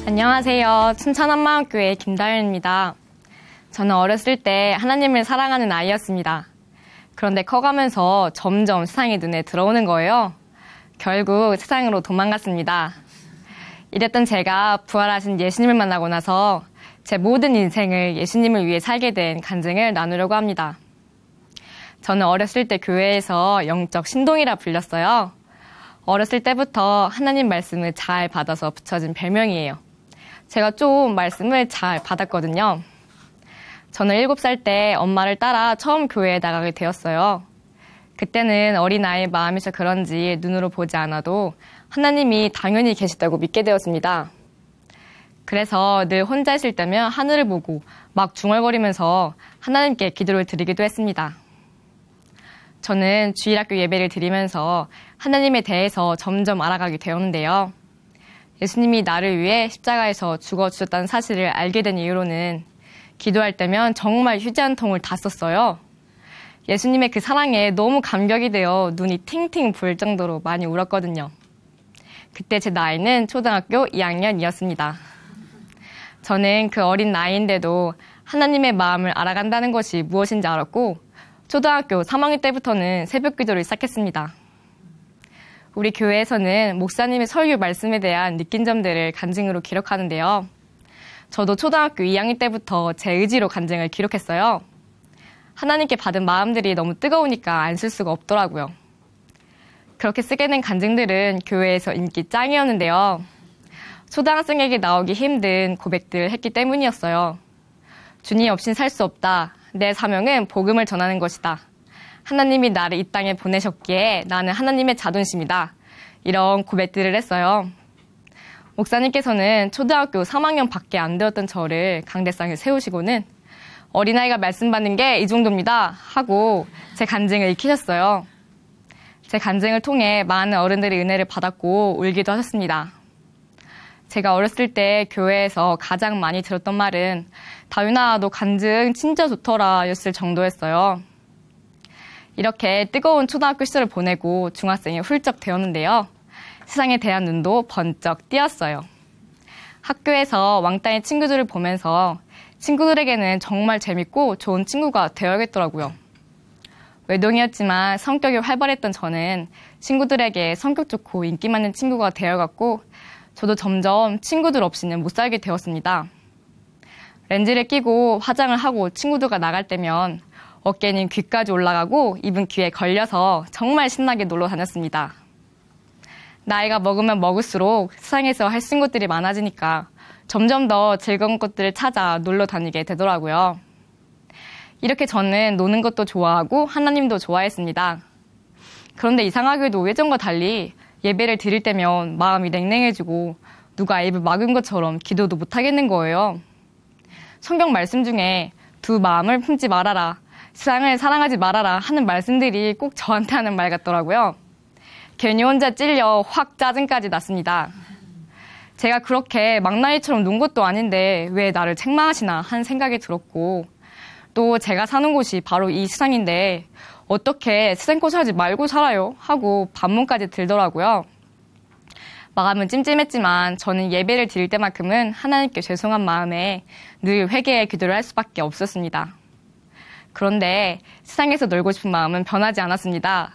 안녕하세요. 춘천한마음교회 김다현입니다. 저는 어렸을 때 하나님을 사랑하는 아이였습니다. 그런데 커가면서 점점 세상이 눈에 들어오는 거예요. 결국 세상으로 도망갔습니다. 이랬던 제가 부활하신 예수님을 만나고 나서 제 모든 인생을 예수님을 위해 살게 된 간증을 나누려고 합니다. 저는 어렸을 때 교회에서 영적 신동이라 불렸어요. 어렸을 때부터 하나님 말씀을 잘 받아서 붙여진 별명이에요. 제가 좀 말씀을 잘 받았거든요. 저는 7살 때 엄마를 따라 처음 교회에 나가게 되었어요. 그때는 어린아이의 마음이서 그런지 눈으로 보지 않아도 하나님이 당연히 계시다고 믿게 되었습니다. 그래서 늘 혼자 있을 때면 하늘을 보고 막 중얼거리면서 하나님께 기도를 드리기도 했습니다. 저는 주일학교 예배를 드리면서 하나님에 대해서 점점 알아가게 되었는데요. 예수님이 나를 위해 십자가에서 죽어주셨다는 사실을 알게 된 이후로는 기도할 때면 정말 휴지 한 통을 다 썼어요. 예수님의 그 사랑에 너무 감격이 되어 눈이 팅팅 부을 정도로 많이 울었거든요. 그때 제 나이는 초등학교 2학년이었습니다. 저는 그 어린 나이인데도 하나님의 마음을 알아간다는 것이 무엇인지 알았고 초등학교 3학년 때부터는 새벽 기도를 시작했습니다. 우리 교회에서는 목사님의 설교 말씀에 대한 느낀 점들을 간증으로 기록하는데요. 저도 초등학교 2학년 때부터 제 의지로 간증을 기록했어요. 하나님께 받은 마음들이 너무 뜨거우니까 안 쓸 수가 없더라고요. 그렇게 쓰게 된 간증들은 교회에서 인기 짱이었는데요. 초등학생에게 나오기 힘든 고백들을 했기 때문이었어요. 주님 없인 살 수 없다. 내 사명은 복음을 전하는 것이다. 하나님이 나를 이 땅에 보내셨기에 나는 하나님의 자존심이다. 이런 고백들을 했어요. 목사님께서는 초등학교 3학년 밖에 안 되었던 저를 강대상에 세우시고는 어린아이가 말씀 받는 게 이 정도입니다 하고 제 간증을 익히셨어요. 제 간증을 통해 많은 어른들의 은혜를 받았고 울기도 하셨습니다. 제가 어렸을 때 교회에서 가장 많이 들었던 말은 다윤아 너 간증 진짜 좋더라 였을 정도였어요. 이렇게 뜨거운 초등학교 시절을 보내고 중학생이 훌쩍 되었는데요. 세상에 대한 눈도 번쩍 띄었어요. 학교에서 왕따의 친구들을 보면서 친구들에게는 정말 재밌고 좋은 친구가 되어야겠더라고요. 외동이었지만 성격이 활발했던 저는 친구들에게 성격 좋고 인기 많은 친구가 되어갔고 저도 점점 친구들 없이는 못 살게 되었습니다. 렌즈를 끼고 화장을 하고 친구들과 나갈 때면 어깨는 귀까지 올라가고 입은 귀에 걸려서 정말 신나게 놀러 다녔습니다. 나이가 먹으면 먹을수록 세상에서 할 수 있는 것들이 많아지니까 점점 더 즐거운 것들을 찾아 놀러 다니게 되더라고요. 이렇게 저는 노는 것도 좋아하고 하나님도 좋아했습니다. 그런데 이상하게도 예전과 달리 예배를 드릴 때면 마음이 냉랭해지고 누가 입을 막은 것처럼 기도도 못하겠는 거예요. 성경 말씀 중에 두 마음을 품지 말아라. 세상을 사랑하지 말아라 하는 말씀들이 꼭 저한테 하는 말 같더라고요. 괜히 혼자 찔려 확 짜증까지 났습니다. 제가 그렇게 막나이처럼 논 것도 아닌데 왜 나를 책망하시나 하는 생각이 들었고 또 제가 사는 곳이 바로 이 세상인데 어떻게 세상 것을 하지 말고 살아요? 하고 반문까지 들더라고요. 마음은 찜찜했지만 저는 예배를 드릴 때만큼은 하나님께 죄송한 마음에 늘 회개의 기도를 할 수밖에 없었습니다. 그런데 세상에서 놀고 싶은 마음은 변하지 않았습니다.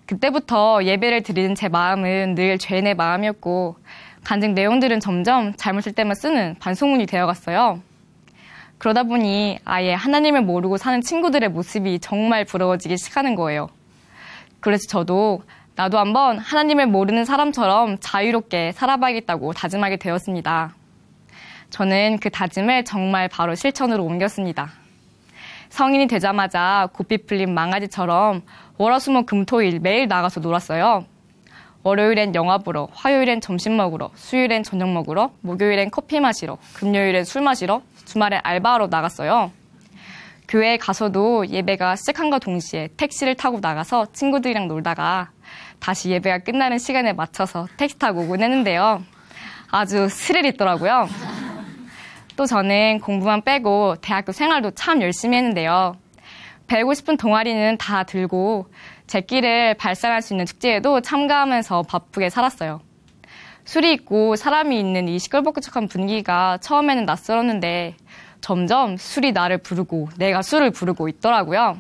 그때부터 예배를 드리는 제 마음은 늘 죄인의 마음이었고 간증 내용들은 점점 잘못할 때만 쓰는 반송문이 되어갔어요. 그러다 보니 아예 하나님을 모르고 사는 친구들의 모습이 정말 부러워지기 시작하는 거예요. 그래서 저도 나도 한번 하나님을 모르는 사람처럼 자유롭게 살아봐야겠다고 다짐하게 되었습니다. 저는 그 다짐을 정말 바로 실천으로 옮겼습니다. 성인이 되자마자 고삐 풀린 망아지처럼 월화수목금토일 매일 나가서 놀았어요. 월요일엔 영화 보러, 화요일엔 점심 먹으러, 수요일엔 저녁 먹으러, 목요일엔 커피 마시러, 금요일엔 술 마시러, 주말에 알바하러 나갔어요. 교회에 가서도 예배가 시작한과 동시에 택시를 타고 나가서 친구들이랑 놀다가 다시 예배가 끝나는 시간에 맞춰서 택시 타고 오곤 했는데요. 아주 스릴 있더라고요. 또 저는 공부만 빼고 대학교 생활도 참 열심히 했는데요. 배우고 싶은 동아리는 다 들고 제 끼를 발산할 수 있는 축제에도 참가하면서 바쁘게 살았어요. 술이 있고 사람이 있는 이 시끌벅적한 분위기가 처음에는 낯설었는데 점점 술이 나를 부르고 내가 술을 부르고 있더라고요.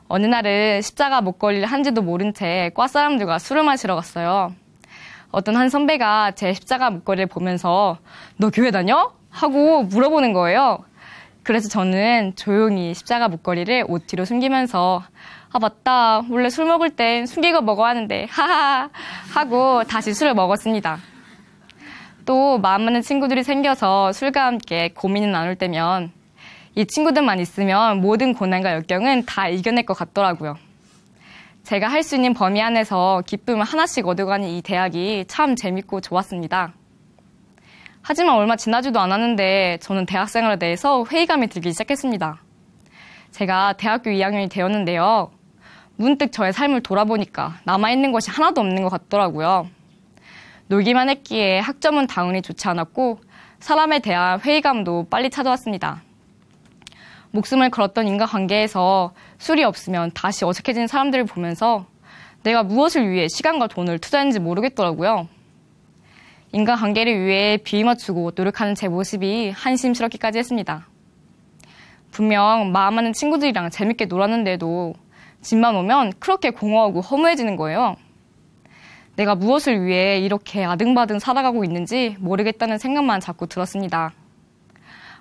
어느 날은 십자가 목걸이를 한지도 모른 채 과 사람들과 술을 마시러 갔어요. 어떤 한 선배가 제 십자가 목걸이를 보면서 너 교회 다녀? 하고 물어보는 거예요. 그래서 저는 조용히 십자가 목걸이를 옷 뒤로 숨기면서 아 맞다 원래 술 먹을 땐 숨기고 먹어야 하는데 하하 하고 다시 술을 먹었습니다. 또 마음 맞는 친구들이 생겨서 술과 함께 고민을 나눌 때면 이 친구들만 있으면 모든 고난과 역경은 다 이겨낼 것 같더라고요. 제가 할 수 있는 범위 안에서 기쁨을 하나씩 얻어가는 이 대학이 참 재밌고 좋았습니다. 하지만 얼마 지나지도 않았는데 저는 대학생활에 대해서 회의감이 들기 시작했습니다. 제가 대학교 2학년이 되었는데요. 문득 저의 삶을 돌아보니까 남아있는 것이 하나도 없는 것 같더라고요. 놀기만 했기에 학점은 당연히 좋지 않았고 사람에 대한 회의감도 빨리 찾아왔습니다. 목숨을 걸었던 인간관계에서 술이 없으면 다시 어색해진 사람들을 보면서 내가 무엇을 위해 시간과 돈을 투자했는지 모르겠더라고요. 인간관계를 위해 비위 맞추고 노력하는 제 모습이 한심스럽기까지 했습니다. 분명 마음 맞는 친구들이랑 재밌게 놀았는데도 집만 오면 그렇게 공허하고 허무해지는 거예요. 내가 무엇을 위해 이렇게 아등바등 살아가고 있는지 모르겠다는 생각만 자꾸 들었습니다.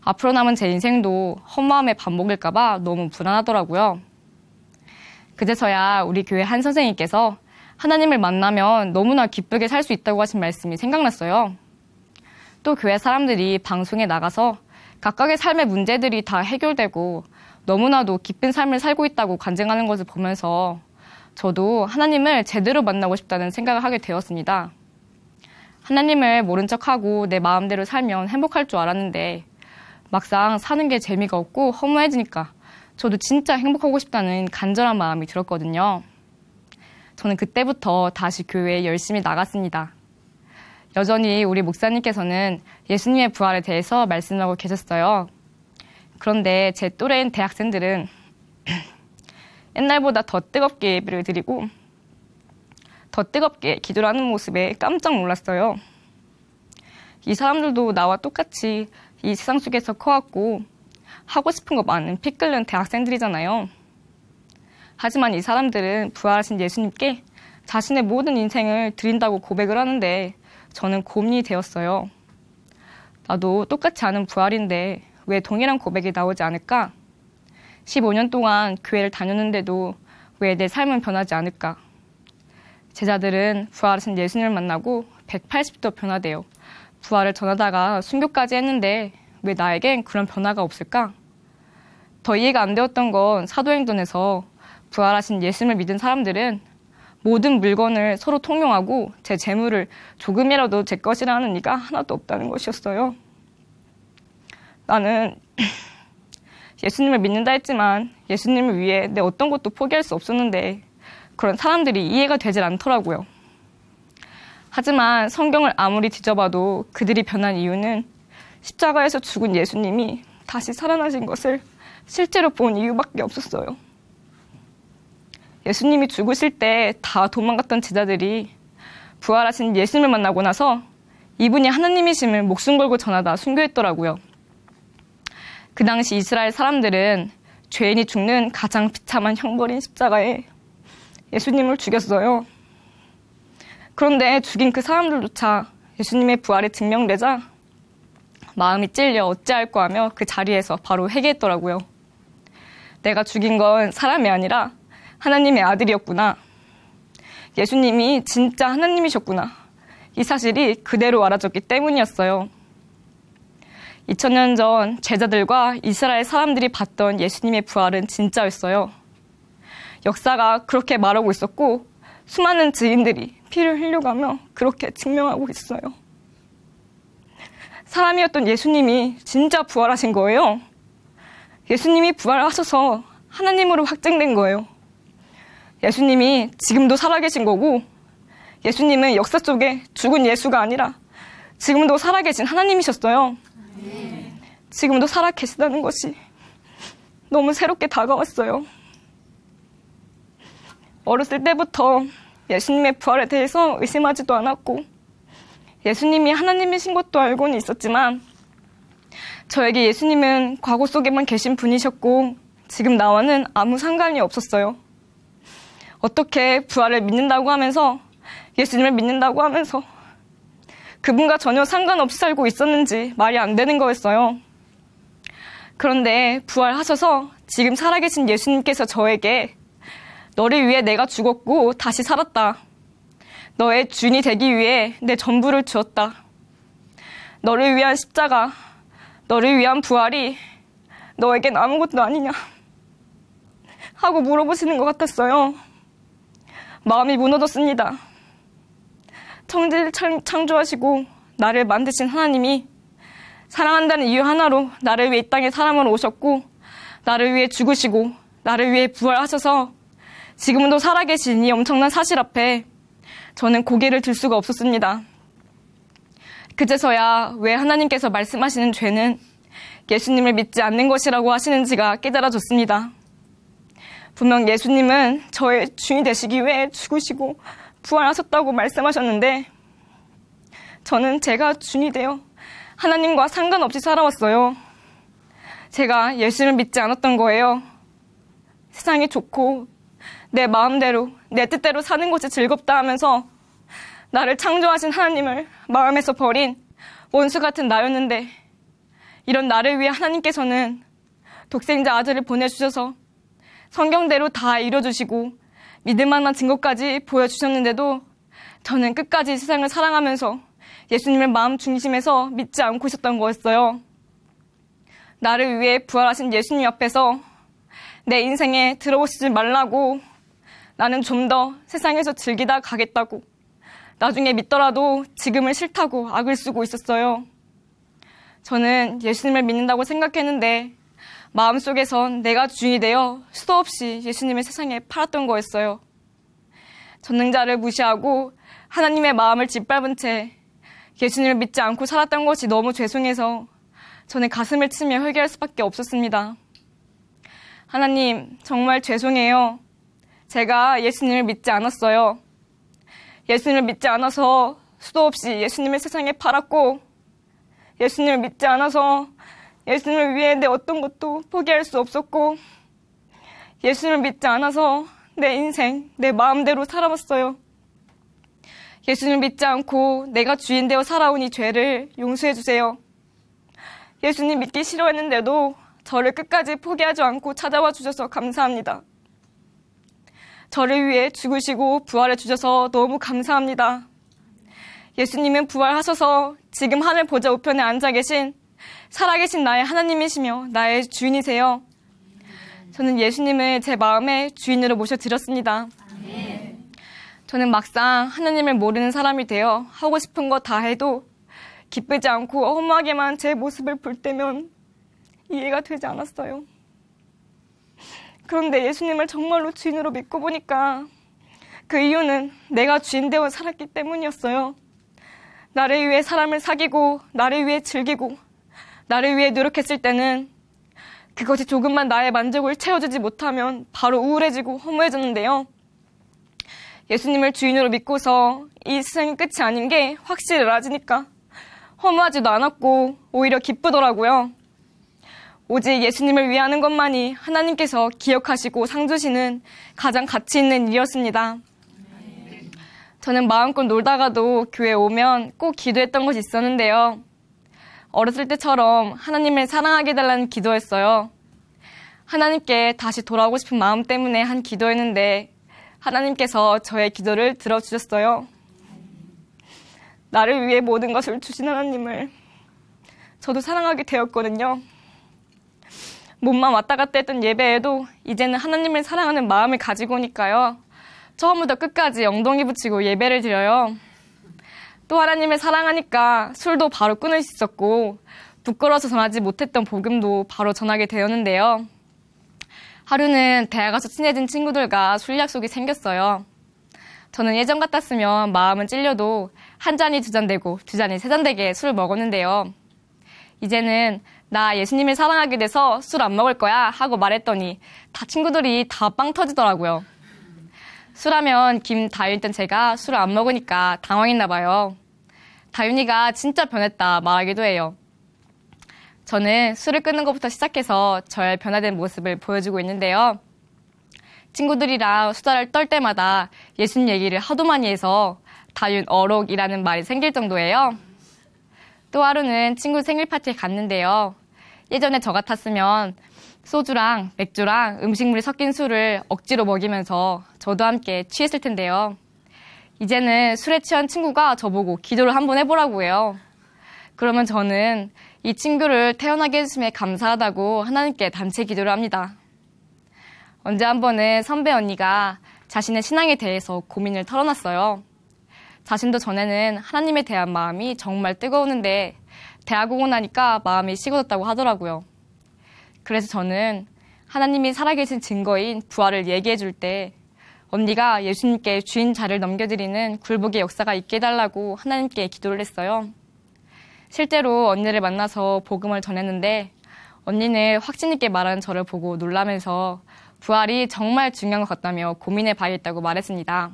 앞으로 남은 제 인생도 허무함의 반복일까 봐 너무 불안하더라고요. 그제서야 우리 교회 한 선생님께서 하나님을 만나면 너무나 기쁘게 살 수 있다고 하신 말씀이 생각났어요. 또 교회 사람들이 방송에 나가서 각각의 삶의 문제들이 다 해결되고 너무나도 기쁜 삶을 살고 있다고 간증하는 것을 보면서 저도 하나님을 제대로 만나고 싶다는 생각을 하게 되었습니다. 하나님을 모른 척하고 내 마음대로 살면 행복할 줄 알았는데 막상 사는 게 재미가 없고 허무해지니까 저도 진짜 행복하고 싶다는 간절한 마음이 들었거든요. 저는 그때부터 다시 교회에 열심히 나갔습니다. 여전히 우리 목사님께서는 예수님의 부활에 대해서 말씀하고 계셨어요. 그런데 제 또래인 대학생들은 옛날보다 더 뜨겁게 예배를 드리고 더 뜨겁게 기도를 하는 모습에 깜짝 놀랐어요. 이 사람들도 나와 똑같이 이 세상 속에서 커왔고 하고 싶은 거 많은 피 끓는 대학생들이잖아요. 하지만 이 사람들은 부활하신 예수님께 자신의 모든 인생을 드린다고 고백을 하는데 저는 고민이 되었어요. 나도 똑같이 아는 부활인데 왜 동일한 고백이 나오지 않을까? 15년 동안 교회를 다녔는데도 왜 내 삶은 변하지 않을까? 제자들은 부활하신 예수님을 만나고 180도 변화돼요. 부활을 전하다가 순교까지 했는데 왜 나에겐 그런 변화가 없을까? 더 이해가 안 되었던 건 사도행전에서 부활하신 예수님을 믿은 사람들은 모든 물건을 서로 통용하고 제 재물을 조금이라도 제 것이라 하는 이가 하나도 없다는 것이었어요. 나는 예수님을 믿는다 했지만 예수님을 위해 내 어떤 것도 포기할 수 없었는데 그런 사람들이 이해가 되질 않더라고요. 하지만 성경을 아무리 뒤져봐도 그들이 변한 이유는 십자가에서 죽은 예수님이 다시 살아나신 것을 실제로 본 이유밖에 없었어요. 예수님이 죽으실 때 다 도망갔던 제자들이 부활하신 예수님을 만나고 나서 이분이 하나님이심을 목숨 걸고 전하다 순교했더라고요. 그 당시 이스라엘 사람들은 죄인이 죽는 가장 비참한 형벌인 십자가에 예수님을 죽였어요. 그런데 죽인 그 사람들조차 예수님의 부활이 증명되자 마음이 찔려 어찌할꼬 하며 그 자리에서 바로 회개했더라고요. 내가 죽인 건 사람이 아니라 하나님의 아들이었구나. 예수님이 진짜 하나님이셨구나. 이 사실이 그대로 알아졌기 때문이었어요. 2000년 전 제자들과 이스라엘 사람들이 봤던 예수님의 부활은 진짜였어요. 역사가 그렇게 말하고 있었고 수많은 증인들이 피를 흘려가며 그렇게 증명하고 있어요. 사람이었던 예수님이 진짜 부활하신 거예요. 예수님이 부활하셔서 하나님으로 확증된 거예요. 예수님이 지금도 살아계신 거고 예수님은 역사 속에 죽은 예수가 아니라 지금도 살아계신 하나님이셨어요. 지금도 살아계시다는 것이 너무 새롭게 다가왔어요. 어렸을 때부터 예수님의 부활에 대해서 의심하지도 않았고 예수님이 하나님이신 것도 알고는 있었지만 저에게 예수님은 과거 속에만 계신 분이셨고 지금 나와는 아무 상관이 없었어요. 어떻게 부활을 믿는다고 하면서 예수님을 믿는다고 하면서 그분과 전혀 상관없이 살고 있었는지 말이 안 되는 거였어요. 그런데 부활하셔서 지금 살아계신 예수님께서 저에게 너를 위해 내가 죽었고 다시 살았다. 너의 주인이 되기 위해 내 전부를 주었다. 너를 위한 십자가, 너를 위한 부활이 너에겐 아무것도 아니냐 하고 물어보시는 것 같았어요. 마음이 무너졌습니다. 천지를 창조하시고 나를 만드신 하나님이 사랑한다는 이유 하나로 나를 위해 이 땅에 사람으로 오셨고 나를 위해 죽으시고 나를 위해 부활하셔서 지금도 살아계신 이 엄청난 사실 앞에 저는 고개를 들 수가 없었습니다. 그제서야 왜 하나님께서 말씀하시는 죄는 예수님을 믿지 않는 것이라고 하시는지가 깨달아졌습니다. 분명 예수님은 저의 주인이 되시기 위해 죽으시고 부활하셨다고 말씀하셨는데 저는 제가 주인이 되어 하나님과 상관없이 살아왔어요. 제가 예수를 믿지 않았던 거예요. 세상이 좋고 내 마음대로 내 뜻대로 사는 것이 즐겁다 하면서 나를 창조하신 하나님을 마음에서 버린 원수 같은 나였는데 이런 나를 위해 하나님께서는 독생자 아들을 보내주셔서 성경대로 다 이뤄주시고 믿을 만한 증거까지 보여주셨는데도 저는 끝까지 세상을 사랑하면서 예수님을 마음 중심에서 믿지 않고 있었던 거였어요. 나를 위해 부활하신 예수님 앞에서 내 인생에 들어오시지 말라고 나는 좀 더 세상에서 즐기다 가겠다고 나중에 믿더라도 지금은 싫다고 악을 쓰고 있었어요. 저는 예수님을 믿는다고 생각했는데 마음속에선 내가 주인이 되어 수도 없이 예수님을 세상에 팔았던 거였어요. 전능자를 무시하고 하나님의 마음을 짓밟은 채 예수님을 믿지 않고 살았던 것이 너무 죄송해서 저는 가슴을 치며 회개할 수밖에 없었습니다. 하나님, 정말 죄송해요. 제가 예수님을 믿지 않았어요. 예수님을 믿지 않아서 수도 없이 예수님을 세상에 팔았고 예수님을 믿지 않아서 예수님을 위해 내 어떤 것도 포기할 수 없었고 예수님을 믿지 않아서 내 인생, 내 마음대로 살아왔어요. 예수님을 믿지 않고 내가 주인 되어 살아온 이 죄를 용서해 주세요. 예수님 믿기 싫어했는데도 저를 끝까지 포기하지 않고 찾아와 주셔서 감사합니다. 저를 위해 죽으시고 부활해 주셔서 너무 감사합니다. 예수님은 부활하셔서 지금 하늘 보좌 우편에 앉아 계신 살아계신 나의 하나님이시며 나의 주인이세요. 저는 예수님을 제 마음의 주인으로 모셔드렸습니다. 저는 막상 하나님을 모르는 사람이 되어 하고 싶은 거 다 해도 기쁘지 않고 허무하게만 제 모습을 볼 때면 이해가 되지 않았어요. 그런데 예수님을 정말로 주인으로 믿고 보니까 그 이유는 내가 주인 되어 살았기 때문이었어요. 나를 위해 사람을 사귀고 나를 위해 즐기고 나를 위해 노력했을 때는 그것이 조금만 나의 만족을 채워주지 못하면 바로 우울해지고 허무해졌는데요. 예수님을 주인으로 믿고서 이 세상이 끝이 아닌 게 확실히 알아지니까 허무하지도 않았고 오히려 기쁘더라고요. 오직 예수님을 위하는 것만이 하나님께서 기억하시고 상 주시는 가장 가치 있는 일이었습니다. 저는 마음껏 놀다가도 교회 오면 꼭 기도했던 것이 있었는데요. 어렸을 때처럼 하나님을 사랑하게 해달라는 기도였어요. 하나님께 다시 돌아오고 싶은 마음 때문에 한 기도였는데 하나님께서 저의 기도를 들어주셨어요. 나를 위해 모든 것을 주신 하나님을 저도 사랑하게 되었거든요. 몸만 왔다 갔다 했던 예배에도 이제는 하나님을 사랑하는 마음을 가지고 오니까요. 처음부터 끝까지 엉덩이 붙이고 예배를 드려요. 또 하나님을 사랑하니까 술도 바로 끊을 수 있었고 부끄러워서 전하지 못했던 복음도 바로 전하게 되었는데요. 하루는 대학 가서 친해진 친구들과 술 약속이 생겼어요. 저는 예전 같았으면 마음은 찔려도 한 잔이 두 잔 되고 두 잔이 세 잔 되게 술을 먹었는데요. 이제는 나 예수님을 사랑하게 돼서 술 안 먹을 거야 하고 말했더니 친구들이 다 빵 터지더라고요. 술하면 김 다일던 제가 술을 안 먹으니까 당황했나 봐요. 다윤이가 진짜 변했다 말하기도 해요. 저는 술을 끊는 것부터 시작해서 저의 변화된 모습을 보여주고 있는데요. 친구들이랑 수다를 떨 때마다 예수님 얘기를 하도 많이 해서 다윤 어록이라는 말이 생길 정도예요. 또 하루는 친구 생일 파티에 갔는데요. 예전에 저 같았으면 소주랑 맥주랑 음식물이 섞인 술을 억지로 먹이면서 저도 함께 취했을 텐데요. 이제는 술에 취한 친구가 저보고 기도를 한번 해보라고 해요. 그러면 저는 이 친구를 태어나게 해주심에 감사하다고 하나님께 단체 기도를 합니다. 언제 한 번은 선배 언니가 자신의 신앙에 대해서 고민을 털어놨어요. 자신도 전에는 하나님에 대한 마음이 정말 뜨거웠는데 대학 오고 나니까 마음이 식어졌다고 하더라고요. 그래서 저는 하나님이 살아계신 증거인 부활을 얘기해 줄 때 언니가 예수님께 주인 자리를 넘겨드리는 굴복의 역사가 있게 해달라고 하나님께 기도를 했어요. 실제로 언니를 만나서 복음을 전했는데 언니는 확신 있게 말하는 저를 보고 놀라면서 부활이 정말 중요한 것 같다며 고민해 봐야겠다고 말했습니다.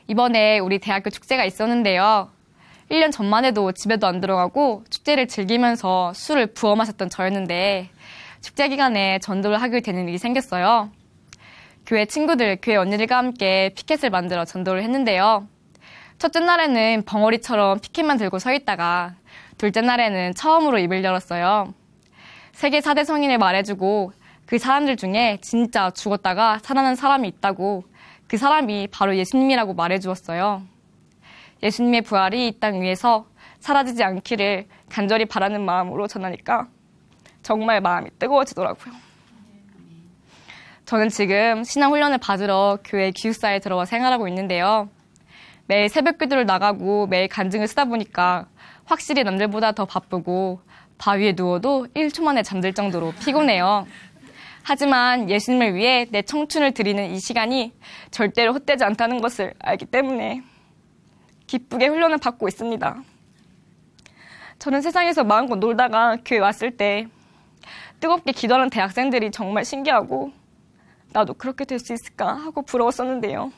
이번에 우리 대학교 축제가 있었는데요. 1년 전만 해도 집에도 안 들어가고 축제를 즐기면서 술을 부어 마셨던 저였는데 축제 기간에 전도를 하게 되는 일이 생겼어요. 교회 친구들, 교회 언니들과 함께 피켓을 만들어 전도를 했는데요. 첫째 날에는 벙어리처럼 피켓만 들고 서 있다가 둘째 날에는 처음으로 입을 열었어요. 세계 4대 성인을 말해주고 그 사람들 중에 진짜 죽었다가 살아난 사람이 있다고 그 사람이 바로 예수님이라고 말해주었어요. 예수님의 부활이 이 땅 위에서 사라지지 않기를 간절히 바라는 마음으로 전하니까 정말 마음이 뜨거워지더라고요. 저는 지금 신앙훈련을 받으러 교회 기숙사에 들어와 생활하고 있는데요. 매일 새벽 기도를 나가고 매일 간증을 쓰다 보니까 확실히 남들보다 더 바쁘고 바위에 누워도 1초 만에 잠들 정도로 피곤해요. 하지만 예수님을 위해 내 청춘을 드리는 이 시간이 절대로 헛되지 않다는 것을 알기 때문에 기쁘게 훈련을 받고 있습니다. 저는 세상에서 마음껏 놀다가 교회 왔을 때 뜨겁게 기도하는 대학생들이 정말 신기하고 나도 그렇게 될 수 있을까 하고 부러웠었는데요.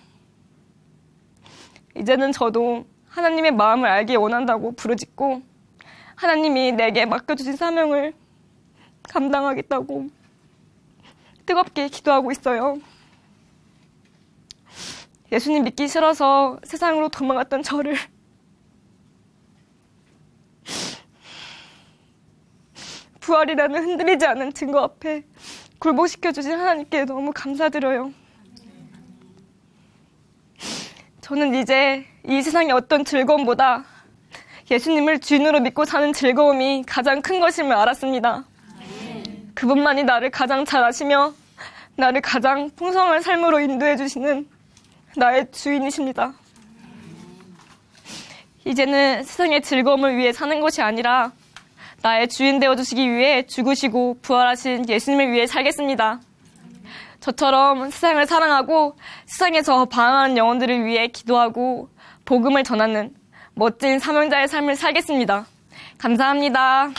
이제는 저도 하나님의 마음을 알기 원한다고 부르짖고 하나님이 내게 맡겨주신 사명을 감당하겠다고 뜨겁게 기도하고 있어요. 예수님 믿기 싫어서 세상으로 도망갔던 저를 부활이라는 흔들리지 않는 증거 앞에 굴복시켜주신 하나님께 너무 감사드려요. 저는 이제 이 세상의 어떤 즐거움보다 예수님을 주인으로 믿고 사는 즐거움이 가장 큰 것임을 알았습니다. 그분만이 나를 가장 잘 아시며 나를 가장 풍성한 삶으로 인도해 주시는 나의 주인이십니다. 이제는 세상의 즐거움을 위해 사는 것이 아니라 나의 주인 되어주시기 위해 죽으시고 부활하신 예수님을 위해 살겠습니다. 저처럼 세상을 사랑하고 세상에서 방황하는 영혼들을 위해 기도하고 복음을 전하는 멋진 사명자의 삶을 살겠습니다. 감사합니다.